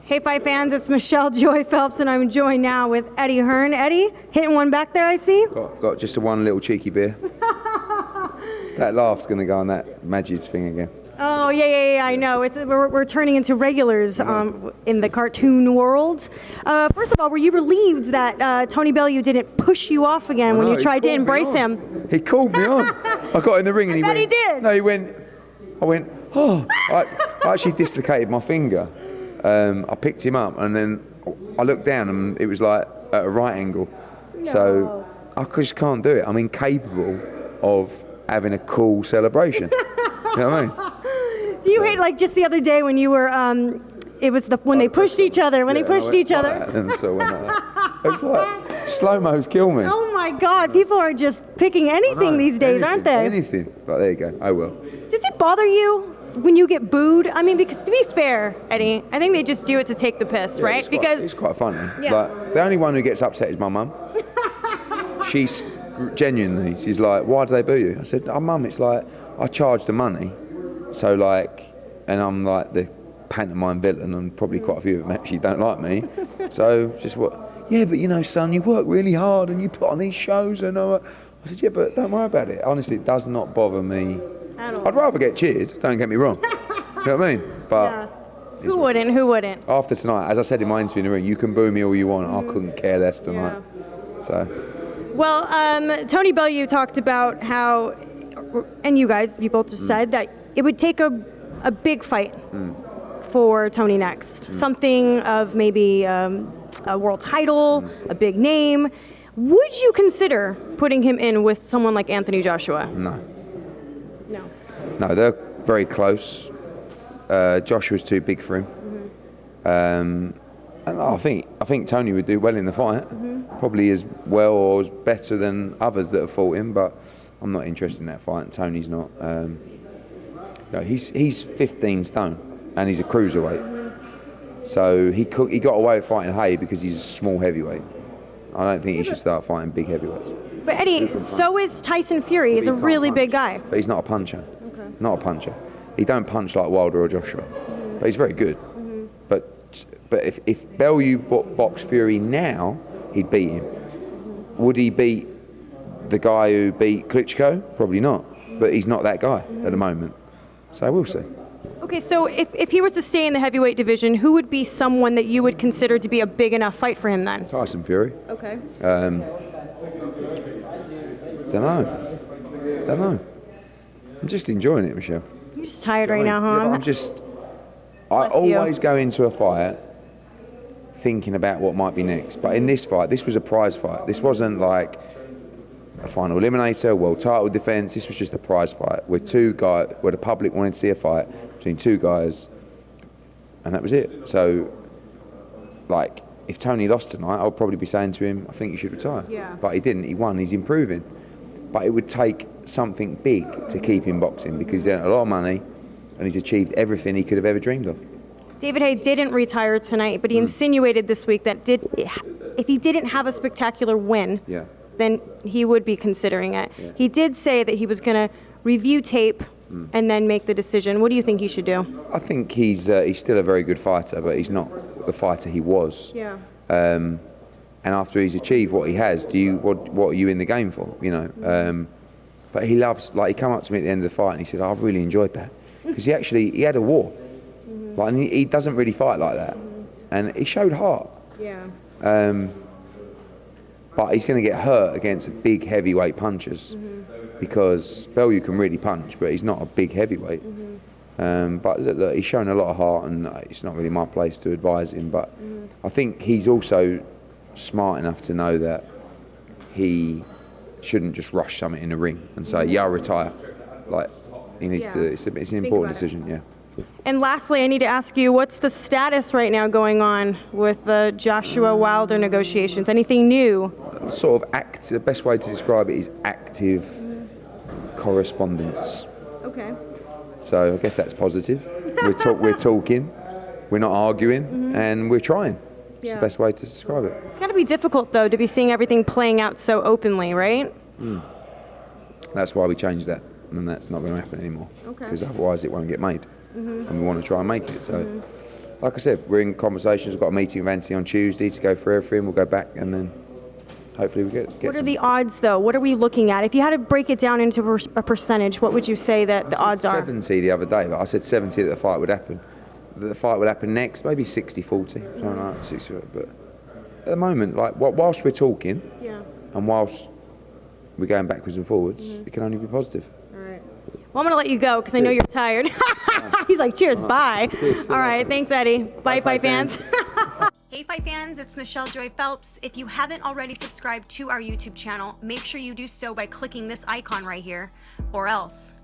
Hey, Fight fans, it's Michelle Joy Phelps, and I'm joined now with Eddie Hearn. Eddie, hitting one back there, I see. Got just one little cheeky beer. That laugh's going to go on that Majid's thing again. Oh, yeah, I know. We're turning into regulars in the cartoon world. First of all, were you relieved that Tony Bellew didn't push you off again when you tried to embrace him? He called me on. I got in the ring and he went. He did. No, he went. I went, oh. I actually dislocated my finger. I picked him up and then I looked down and it was like at a right angle. No. So I just can't do it. I'm incapable of having a cool celebration. You know what I mean? Do you hate, like, just the other day when you were, it was when they pushed each other, they pushed each other? And so went like that. It was like, slow-mo's kill me. Oh my God, people are just picking anything these days, aren't they? Anything. But there you go, I will. Does it bother you when you get booed? I mean, because to be fair, Eddie, I think they just do it to take the piss, right? It's quite funny. Yeah. Like, the only one who gets upset is my mum. She's like, why do they boo you? I said, oh, Mum, it's like, I charge the money. So like, and I'm like the pantomime villain, and probably quite a few of them actually don't like me. So just yeah, but you know, son, you work really hard and you put on these shows, and I said, yeah, but don't worry about it. Honestly, it does not bother me. I'd rather get cheered, don't get me wrong. You know what I mean? But yeah. Who wouldn't? After tonight, as I said in my interview in the ring, you can boo me all you want. I couldn't care less tonight. Yeah. So. Well, Tony Bellew talked about how, and you both just said that it would take a big fight for Tony next. Something of maybe a world title, a big name. Would you consider putting him in with someone like Anthony Joshua? No, they're very close. Joshua's too big for him. And I think Tony would do well in the fight. Probably as well or as better than others that have fought him, but I'm not interested in that fight, and Tony's not. He's 15 stone and he's a cruiserweight. So he got away with fighting Haye because he's a small heavyweight. I don't think he should start fighting big heavyweights. But Eddie, so is Tyson Fury. He's a really big guy. But he's not a puncher. Okay. Not a puncher. He don't punch like Wilder or Joshua. But he's very good. But if Bellew boxed Fury now, he'd beat him. Would he beat the guy who beat Klitschko? Probably not. But he's not that guy at the moment. So we'll see. Okay, so if he was to stay in the heavyweight division, who would be someone that you would consider to be a big enough fight for him then? Tyson Fury. Okay. Don't know. I'm just enjoying it, Michelle. You're just tired right now, huh? Yeah, I always go into a fight thinking about what might be next. But in this fight, this was a prize fight. This wasn't like a final eliminator, world title defense. This was just a prize fight where the public wanted to see a fight between two guys, and that was it. So, like, if Tony lost tonight, I would probably be saying to him, I think you should retire. Yeah. But he didn't. He won. He's improving. But it would take something big to keep him boxing because he's earned a lot of money and he's achieved everything he could have ever dreamed of. David Haye didn't retire tonight, but he insinuated this week that if he didn't have a spectacular win, then he would be considering it. Yeah. He did say that he was going to review tape and then make the decision. What do you think he should do? I think he's still a very good fighter, but he's not the fighter he was. Yeah. And after he's achieved what he has, what are you in the game for? You know. But he loves, like, he came up to me at the end of the fight and he said, I really enjoyed that because he had a war. Like, and he doesn't really fight like that, and he showed heart. Yeah. But he's going to get hurt against big heavyweight punchers because Bellew can really punch, but he's not a big heavyweight. But look, he's shown a lot of heart, and it's not really my place to advise him. But I think he's also smart enough to know that he shouldn't just rush something in the ring and say, "Yeah, I'll retire." Like, he needs to. It's an important decision. Yeah. And lastly, I need to ask you, what's the status right now going on with the Joshua Wilder negotiations? Anything new? Sort of the best way to describe it is active correspondence. Okay. So I guess that's positive. We're talking, we're not arguing, and we're trying. It's the best way to describe it. It's got to be difficult, though, to be seeing everything playing out so openly, right? That's why we changed that, and that's not going to happen anymore. Okay. Because otherwise it won't get made. And we want to try and make it. So like I said, we're in conversations. I've got a meeting with Anthony on Tuesday to go through everything. We'll go back and then hopefully we get What are the odds, though? What are we looking at? If you had to break it down into a percentage, what would you say that the odds are? 70 the other day, but I said 70 that the fight would happen. That the fight would happen next, maybe 60-40, something like that, 60. But at the moment, like whilst we're talking, and whilst we're going backwards and forwards, it can only be positive. All right. Well, I'm going to let you go because I know you're tired. He's like, cheers, bye. Cheers, all right, thanks, Eddie. Bye, fight fans. Hey Fight fans, it's Michelle Joy Phelps. If you haven't already subscribed to our YouTube channel, make sure you do so by clicking this icon right here, or else